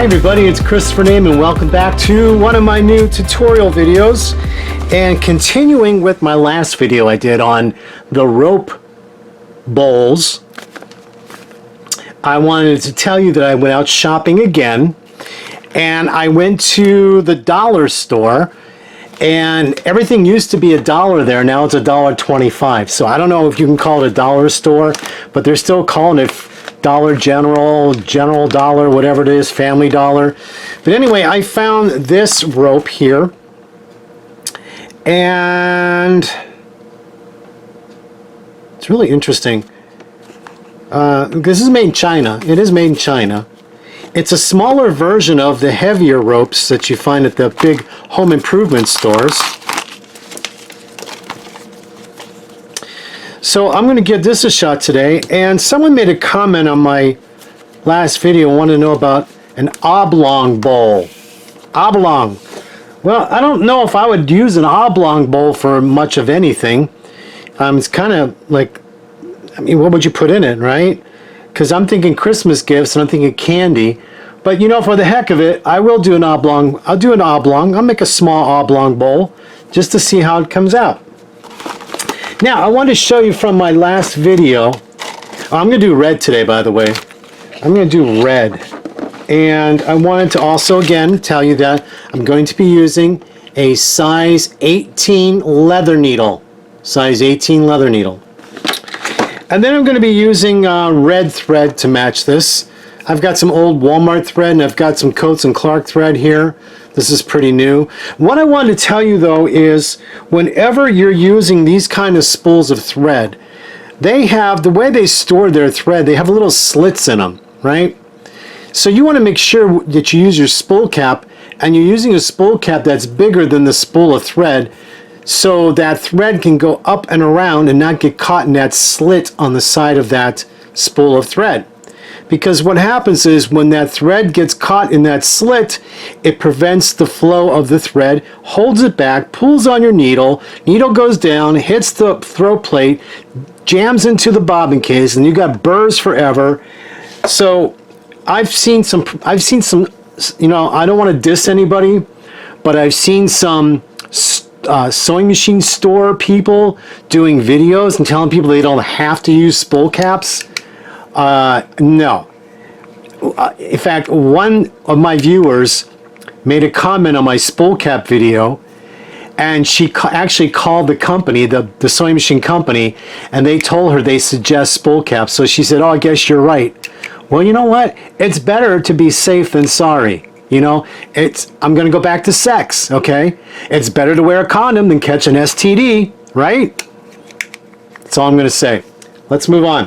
Hi everybody, it's Christopher Nejman. Welcome back to one of my new tutorial videos, and continuing with my last video I did on the rope bowls. I wanted to tell you that I went out shopping again, and I went to the dollar store, and everything used to be $1 there. Now it's $1.25. So I don't know if you can call it a dollar store, but they're still calling it Dollar General, General Dollar, whatever it is, Family Dollar. But anyway, I found this rope here, and it's really interesting. This is made in China. It is made in China. It's a smaller version of the heavier ropes that you find at the big home improvement stores. So I'm going to give this a shot today, and someone made a comment on my last video, wanted to know about an oblong bowl. Oblong. Well, I don't know if I would use an oblong bowl for much of anything. It's kind of like, I mean, what would you put in it, right? Because I'm thinking Christmas gifts and I'm thinking candy. But you know, for the heck of it, I will do an oblong. I'll do an oblong. I'll make a small oblong bowl just to see how it comes out. Now, I want to show you from my last video. I'm going to do red today, by the way. I'm going to do red. And I wanted to also, again, tell you that I'm going to be using a size 18 leather needle. Size 18 leather needle. And then I'm going to be using red thread to match this. I've got some old Walmart thread, and I've got some Coats and Clark thread here. This is pretty new. What I wanted to tell you though is whenever you're using these kind of spools of thread, they have, the way they store their thread, they have little slits in them, right? So you want to make sure that you use your spool cap, and you're using a spool cap that's bigger than the spool of thread, so that thread can go up and around and not get caught in that slit on the side of that spool of thread. Because what happens is when that thread gets caught in that slit, it prevents the flow of the thread, holds it back, pulls on your needle, needle goes down, hits the throat plate, jams into the bobbin case, and you got burrs forever. So I've seen some, you know, I don't want to diss anybody, but I've seen some sewing machine store people doing videos and telling people they don't have to use spool caps. No. In fact, one of my viewers made a comment on my spool cap video, and she actually called the company, the sewing machine company, and they told her they suggest spool caps. So she said, "Oh, I guess you're right." Well, you know what? It's better to be safe than sorry. You know, I'm going to go back to sex, okay? It's better to wear a condom than catch an STD, right? That's all I'm going to say. Let's move on.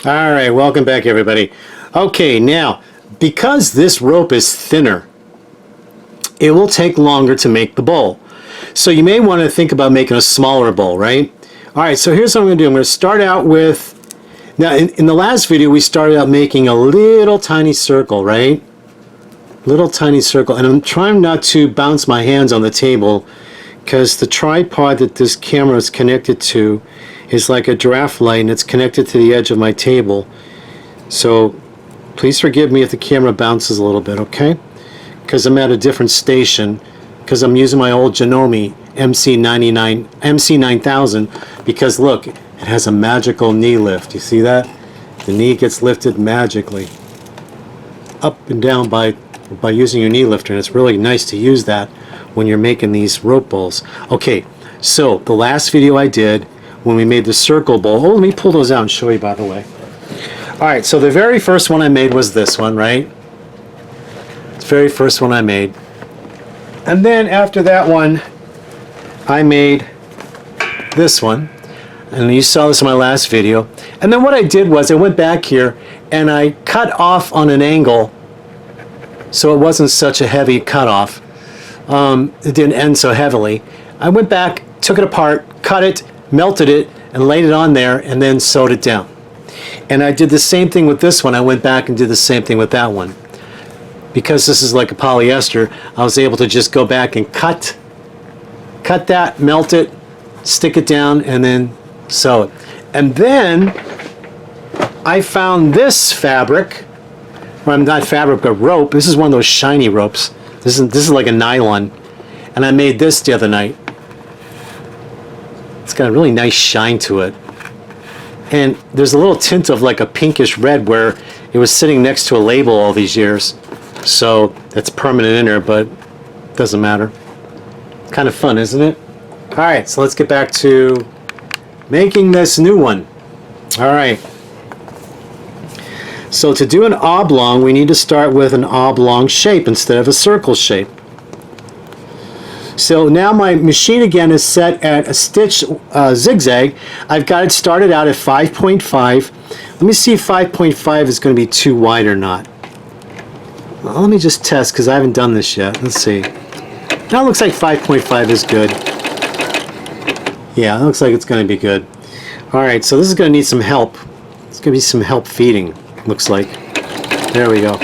All right, welcome back everybody. Okay, now, because this rope is thinner, it will take longer to make the bowl. So you may want to think about making a smaller bowl, right? All right, so here's what I'm going to do. I'm going to start out with, now in the last video we started out making a little tiny circle, right? Little tiny circle, and I'm trying not to bounce my hands on the table because the tripod that this camera is connected to is like a giraffe light, and it's connected to the edge of my table. So please forgive me if the camera bounces a little bit, okay? Because I'm at a different station, because I'm using my old Janome MC9000, because look, it has a magical knee lift. You see that? The knee gets lifted magically up and down by using your knee lifter, and it's really nice to use that when you're making these rope bowls. Okay, so the last video I did when we made the circle bowl, oh, let me pull those out and show you, by the way. Alright, so the very first one I made was this one, right? The very first one I made. And then after that one, I made this one. And you saw this in my last video. And then what I did was I went back here and I cut off on an angle so it wasn't such a heavy cutoff. It didn't end so heavily. I went back, took it apart, cut it, melted it, and laid it on there, and then sewed it down. And I did the same thing with this one. I went back and did the same thing with that one. Because this is like a polyester, I was able to just go back and cut that, melt it, stick it down, and then sew it. And then I found this fabric. Well, not fabric, but rope. This is one of those shiny ropes. This is like a nylon. And I made this the other night. It's got a really nice shine to it. And there's a little tint of like a pinkish red where it was sitting next to a label all these years. So it's permanent in there, but it doesn't matter. It's kind of fun, isn't it? All right, so let's get back to making this new one. All right. So to do an oblong, we need to start with an oblong shape instead of a circle shape. So now my machine again is set at a stitch zigzag. I've got it started out at 5.5. Let me see if 5.5 is going to be too wide or not. Well, let me just test because I haven't done this yet. Let's see. Now it looks like 5.5 is good. Yeah, it looks like it's going to be good. All right, so this is going to need some help. It's going to be some help feeding, looks like. There we go.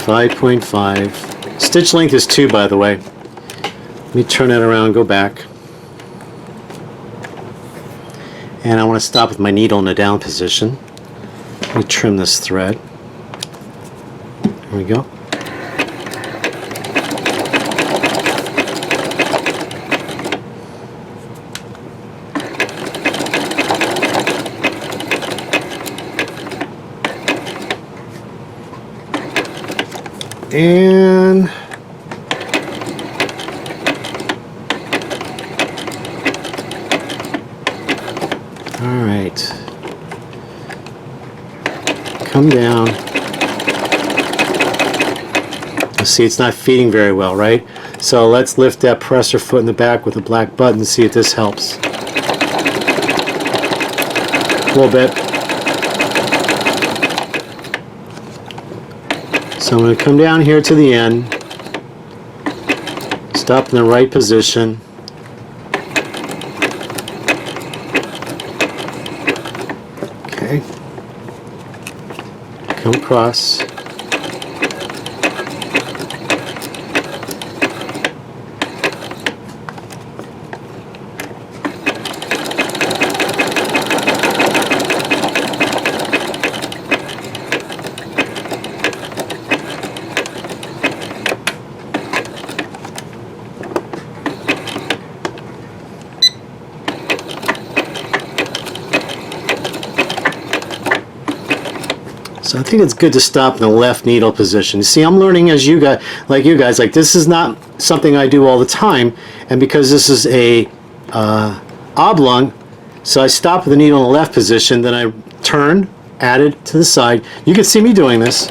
5.5. Stitch length is 2, by the way. Let me turn that around and go back. And I want to stop with my needle in the down position. Let me trim this thread. There we go. And all right, come down. Let's see, it's not feeding very well, right? So let's lift that presser foot in the back with a black button and see if this helps. A little bit. So I'm going to come down here to the end, stop in the right position, okay, come across, so I think it's good to stop in the left needle position. See, I'm learning as you guys, like this is not something I do all the time, and because this is a oblong, so I stop with the needle in the left position, then I turn, add it to the side. You can see me doing this.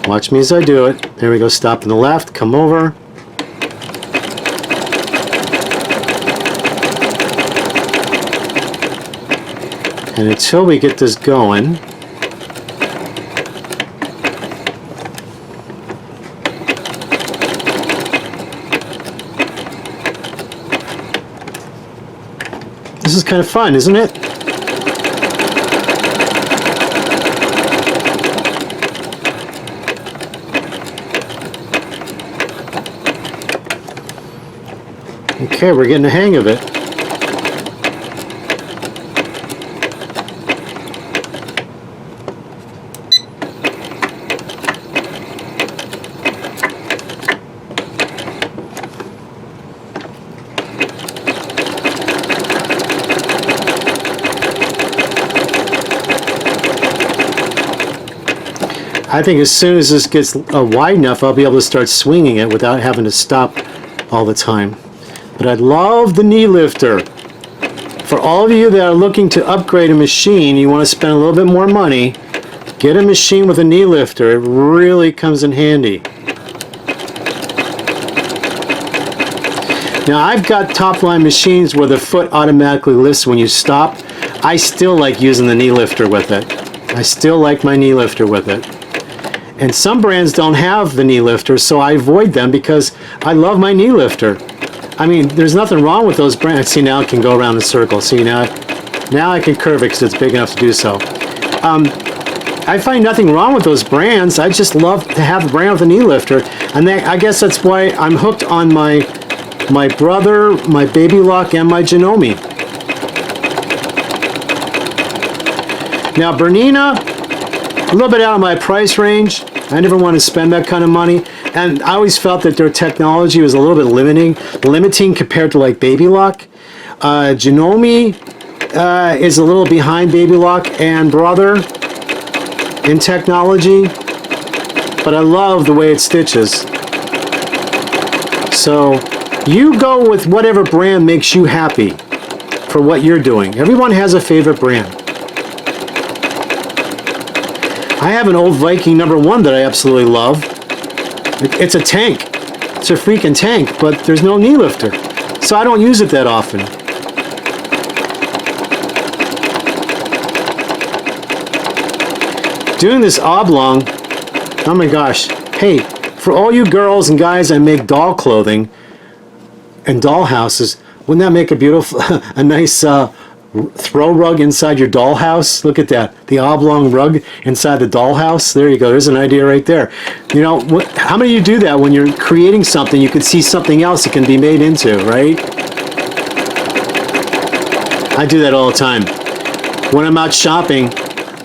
Watch me as I do it. There we go, stop in the left, come over. And until we get this going, this is kind of fun, isn't it? Okay, we're getting the hang of it. I think as soon as this gets wide enough, I'll be able to start swinging it without having to stop all the time. But I love the knee lifter. For all of you that are looking to upgrade a machine, you want to spend a little bit more money, get a machine with a knee lifter. It really comes in handy. Now I've got top line machines where the foot automatically lifts when you stop. I still like using the knee lifter with it. I still like my knee lifter with it. And some brands don't have the knee lifter, so I avoid them because I love my knee lifter. I mean, there's nothing wrong with those brands. See, now it can go around the circle. See, now I can curve it because it's big enough to do so. I find nothing wrong with those brands. I just love to have the brand with a knee lifter. And I guess that's why I'm hooked on my my brother, my Baby Lock, and my Janome. Now Bernina, a little bit out of my price range. I never want to spend that kind of money, and I always felt that their technology was a little bit limiting compared to like Baby Lock. Janome is a little behind Baby Lock and Brother in technology, but I love the way it stitches. So you go with whatever brand makes you happy for what you're doing. Everyone has a favorite brand. I have an old Viking #1 that I absolutely love. It's a tank. It's a freaking tank, but there's no knee lifter. So I don't use it that often. Doing this oblong, oh my gosh. Hey, for all you girls and guys that make doll clothing and doll houses, wouldn't that make a beautiful, a nice throw rug inside your dollhouse? Look at that, the oblong rug inside the dollhouse. There you go. There's an idea right there. You know, how many of you do that when you're creating something? You can see something else it can be made into, right? I do that all the time. When I'm out shopping,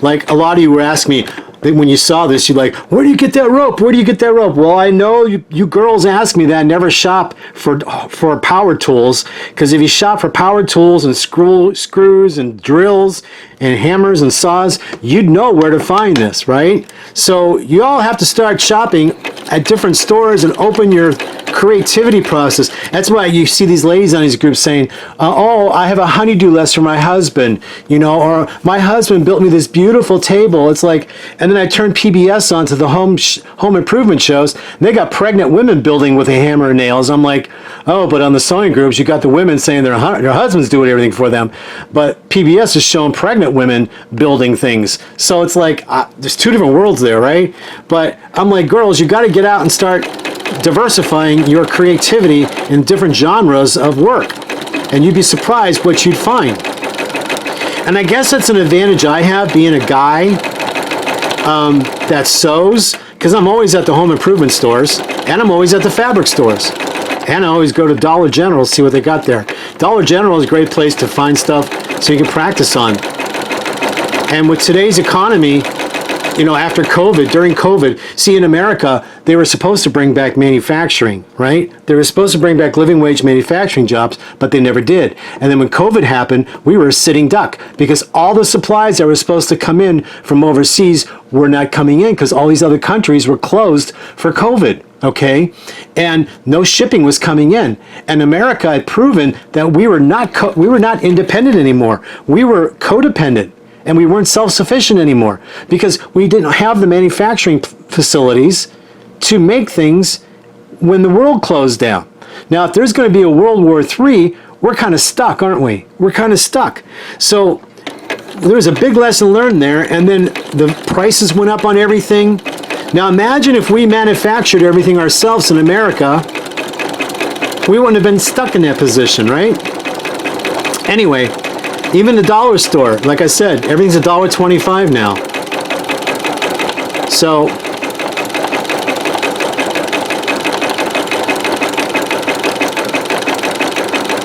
like a lot of you were asking me, when you saw this, you're like, where do you get that rope? Where do you get that rope? Well, I know you girls ask me that. I never shop for power tools, because if you shop for power tools and screws and drills and hammers and saws, you'd know where to find this, right? So you all have to start shopping at different stores and open your creativity process. That's why you see these ladies on these groups saying, oh, I have a honeydew list for my husband, you know, or my husband built me this beautiful table. It's like, and then I turn PBS onto the home improvement shows, and they got pregnant women building with a hammer and nails. I'm like, oh, but on the sewing groups, you got the women saying their husbands doing everything for them, but PBS is showing pregnant women building things. So it's like, there's two different worlds there, right? But I'm like, girls, you got to get out and start diversifying your creativity in different genres of work, and you'd be surprised what you'd find. And I guess that's an advantage I have, being a guy that sews, because I'm always at the home improvement stores, and I'm always at the fabric stores, and I always go to Dollar General to see what they got there. Dollar General is a great place to find stuff so you can practice on. And with today's economy, you know, after COVID, during COVID, see, in America, they were supposed to bring back manufacturing, right? They were supposed to bring back living wage manufacturing jobs, but they never did. And then when COVID happened, we were a sitting duck, because all the supplies that were supposed to come in from overseas were not coming in, because all these other countries were closed for COVID, okay? And no shipping was coming in. And America had proven that we were not independent anymore. We were codependent. And we weren't self-sufficient anymore, because we didn't have the manufacturing facilities to make things when the world closed down. Now, if there's going to be a World War III, we're kind of stuck, aren't we? We're kind of stuck. So there's a big lesson learned there, and then the prices went up on everything. Now imagine if we manufactured everything ourselves in America, we wouldn't have been stuck in that position, right? Anyway, even the dollar store, like I said, everything's $1.25 now. So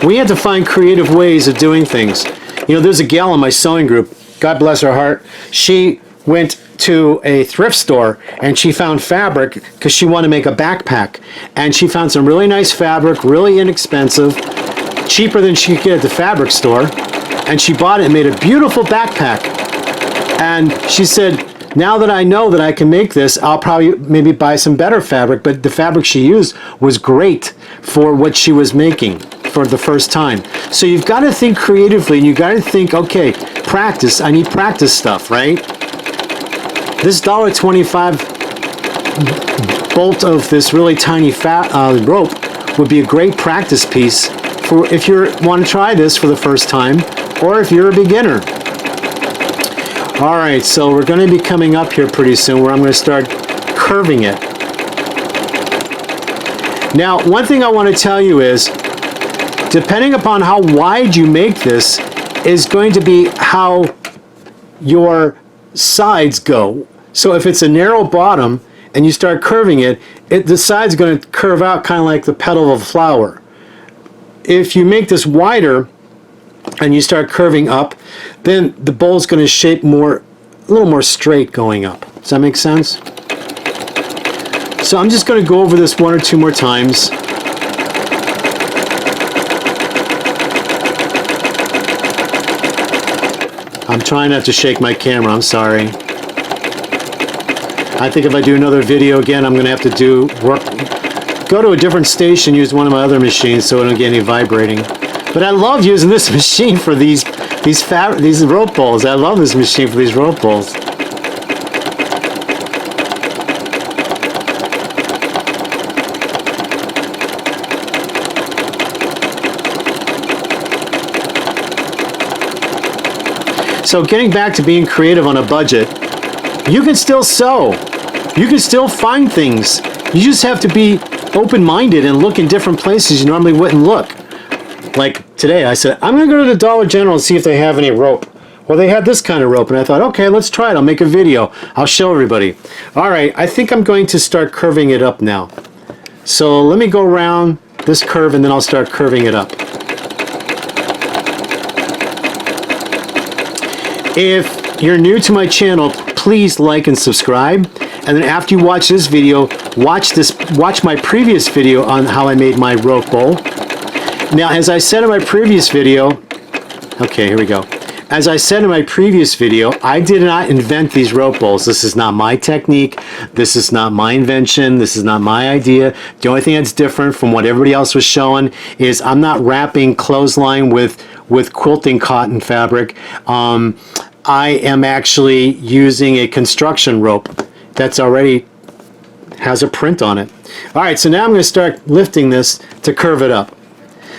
we had to find creative ways of doing things. You know, there's a gal in my sewing group, God bless her heart. She went to a thrift store and she found fabric because she wanted to make a backpack. And she found some really nice fabric, really inexpensive, cheaper than she could get at the fabric store. And she bought it and made a beautiful backpack. And she said, now that I know that I can make this, I'll probably maybe buy some better fabric. But the fabric she used was great for what she was making for the first time. So you've got to think creatively, and you've got to think, okay, practice. I need practice stuff, right? This $1.25 bolt of this really tiny rope would be a great practice piece for if you want to try this for the first time, or if you're a beginner. All right, so we're going to be coming up here pretty soon where I'm going to start curving it. Now, one thing I want to tell you is, depending upon how wide you make this, is going to be how your sides go. So if it's a narrow bottom and you start curving it, the side's going to curve out kind of like the petal of a flower. if you make this wider and you start curving up, then the bowl is going to shape more, a little more straight going up. Does that make sense? So I'm just going to go over this one or two more times. I'm trying not to shake my camera, I'm sorry. I think if I do another video again, I'm going to have to go to a different station, use one of my other machines so I don't get any vibrating. But I love using this machine for these rope bowls. I love this machine for these rope bowls. So getting back to being creative on a budget, you can still sew. You can still find things. You just have to be open-minded and look in different places you normally wouldn't look. Like today, I said, I'm going to go to the Dollar General and see if they have any rope. Well, they had this kind of rope, and I thought, okay, let's try it. I'll make a video. I'll show everybody. All right, I think I'm going to start curving it up now. So let me go around this curve, and then I'll start curving it up. If you're new to my channel, please like and subscribe. And then after you watch this video, watch my previous video on how I made my rope bowl. Now, as I said in my previous video, okay, here we go. As I said in my previous video, I did not invent these rope bowls. This is not my technique. This is not my invention. This is not my idea. The only thing that's different from what everybody else was showing is I'm not wrapping clothesline with quilting cotton fabric. I am actually using a construction rope that's already has a print on it. All right, so now I'm going to start lifting this to curve it up.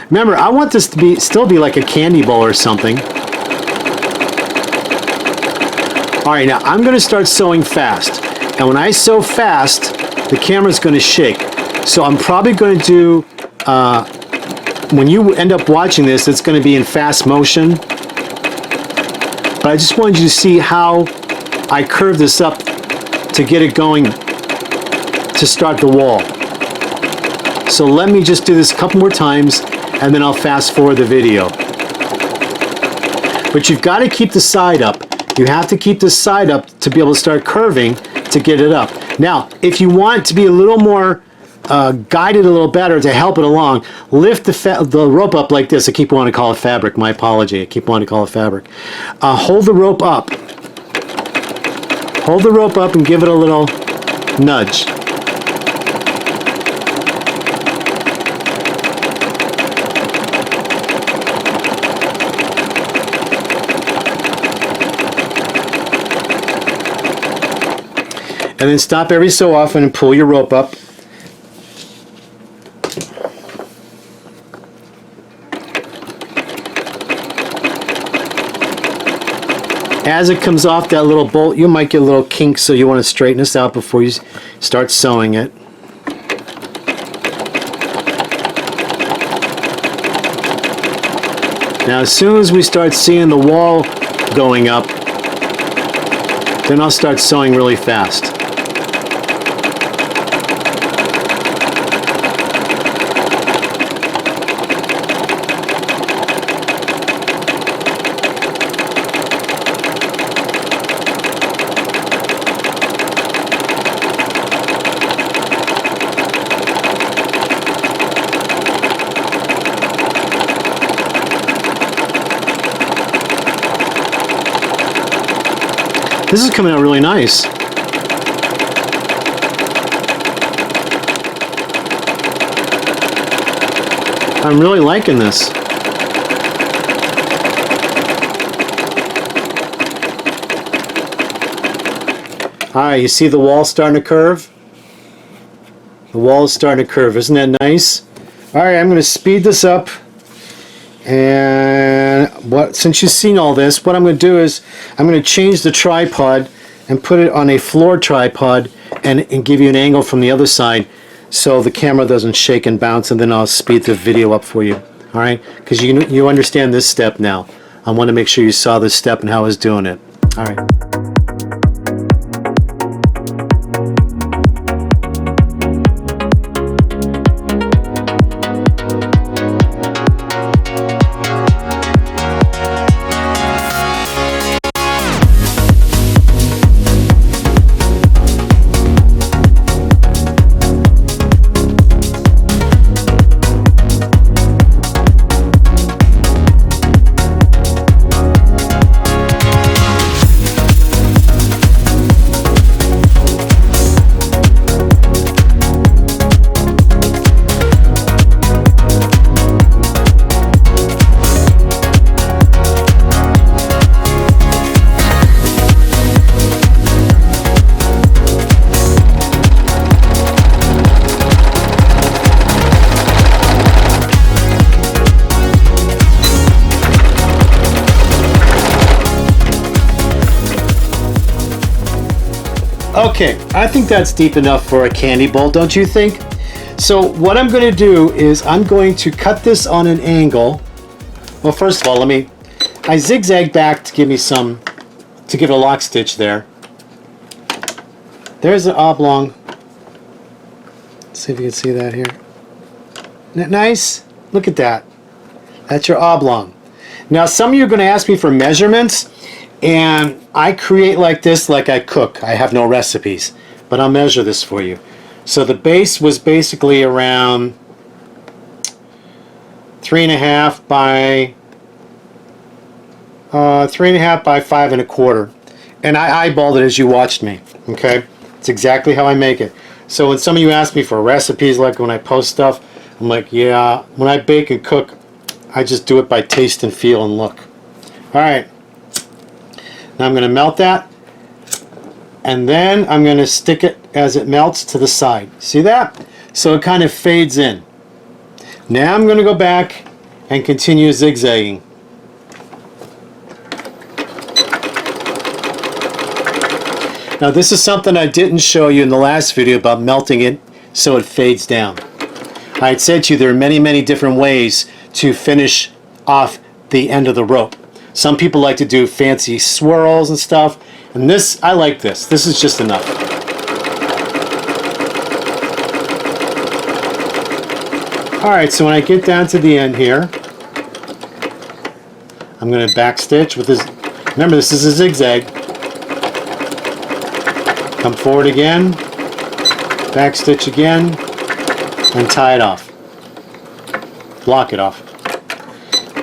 Remember, I want this to still be like a candy bowl or something. All right, now I'm going to start sewing fast. And when I sew fast, the camera's going to shake. So I'm probably going to do, when you end up watching this, it's going to be in fast motion. But I just wanted you to see how I curve this up to get it going to start the wall. So let me just do this a couple more times, and then I'll fast forward the video. But you've got to keep the side up. You have to keep the side up to be able to start curving to get it up. Now, if you want to be a little more guided a little better to help it along, lift the rope up like this. I keep wanting to call it fabric. My apology. I keep wanting to call it fabric. Hold the rope up. Hold the rope up and give it a little nudge. And then stop every so often and pull your rope up. As it comes off that little bolt, you might get a little kink, so you want to straighten this out before you start sewing it. Now, as soon as we start seeing the wall going up, then I'll start sewing really fast. This is coming out really nice. I'm really liking this. Alright, you see the wall starting to curve? The wall is starting to curve. Isn't that nice? Alright, I'm going to speed this up. And since you've seen all this, what I'm going to do is I'm going to change the tripod and put it on a floor tripod and give you an angle from the other side so the camera doesn't shake and bounce, and then I'll speed the video up for you. Alright? Because you understand this step now. I want to make sure you saw this step and how I was doing it. Alright. Okay, I think that's deep enough for a candy bowl, don't you think? So what I'm going to do is I'm going to cut this on an angle. Well, first of all, I zigzag back to give me some, to give it a lock stitch there. There's an oblong. Let's see if you can see that here. Isn't that nice? Look at that. That's your oblong. Now, some of you are going to ask me for measurements, and I create like this like I cook. I have no recipes, but I'll measure this for you. So the base was basically around 3.5 by 3.5 by 5.25, and I eyeballed it as you watched me. Okay, it's exactly how I make it. So when some of you ask me for recipes, like when I post stuff, I'm like, yeah. When I bake and cook, I just do it by taste and feel and look. All right. Now I'm going to melt that, and then I'm going to stick it as it melts to the side. See that? So it kind of fades in. Now I'm going to go back and continue zigzagging. Now this is something I didn't show you in the last video about melting it so it fades down. I had said to you there are many, many different ways to finish off the end of the rope. Some people like to do fancy swirls and stuff, and this, I like this. This is just enough. Alright, so when I get down to the end here, I'm going to backstitch with this. Remember, this is a zigzag. Come forward again, backstitch again, and tie it off. Block it off.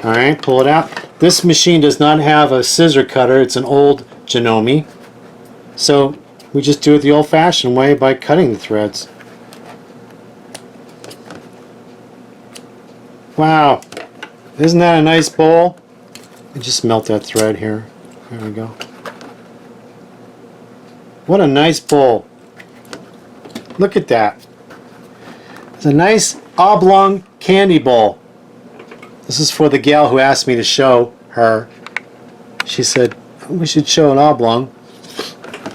Alright, pull it out. This machine does not have a scissor cutter. It's an old Janome. So we just do it the old-fashioned way by cutting the threads. Wow. Isn't that a nice bowl? I just melt that thread here. There we go. What a nice bowl. Look at that. It's a nice oblong candy bowl. This is for the gal who asked me to show her. She said, we should show an oblong.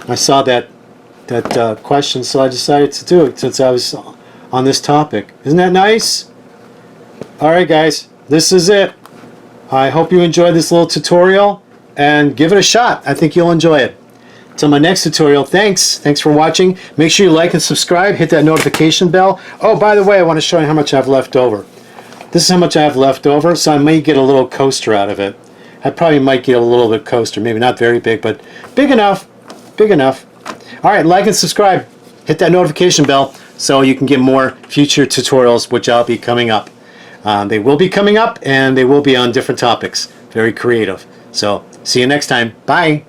I saw that question, so I decided to do it since I was on this topic. Isn't that nice? Alright guys, this is it. I hope you enjoyed this little tutorial, and give it a shot. I think you'll enjoy it. Till my next tutorial, thanks for watching. Make sure you like and subscribe, hit that notification bell. Oh, by the way, I want to show you how much I have left over. This is how much I have left over, so I may get a little coaster out of it. I probably might get a little bit coaster, maybe not very big, but big enough. Big enough. Alright, like and subscribe. Hit that notification bell so you can get more future tutorials which I'll be coming up. They will be coming up, and they will be on different topics. Very creative. So, see you next time. Bye.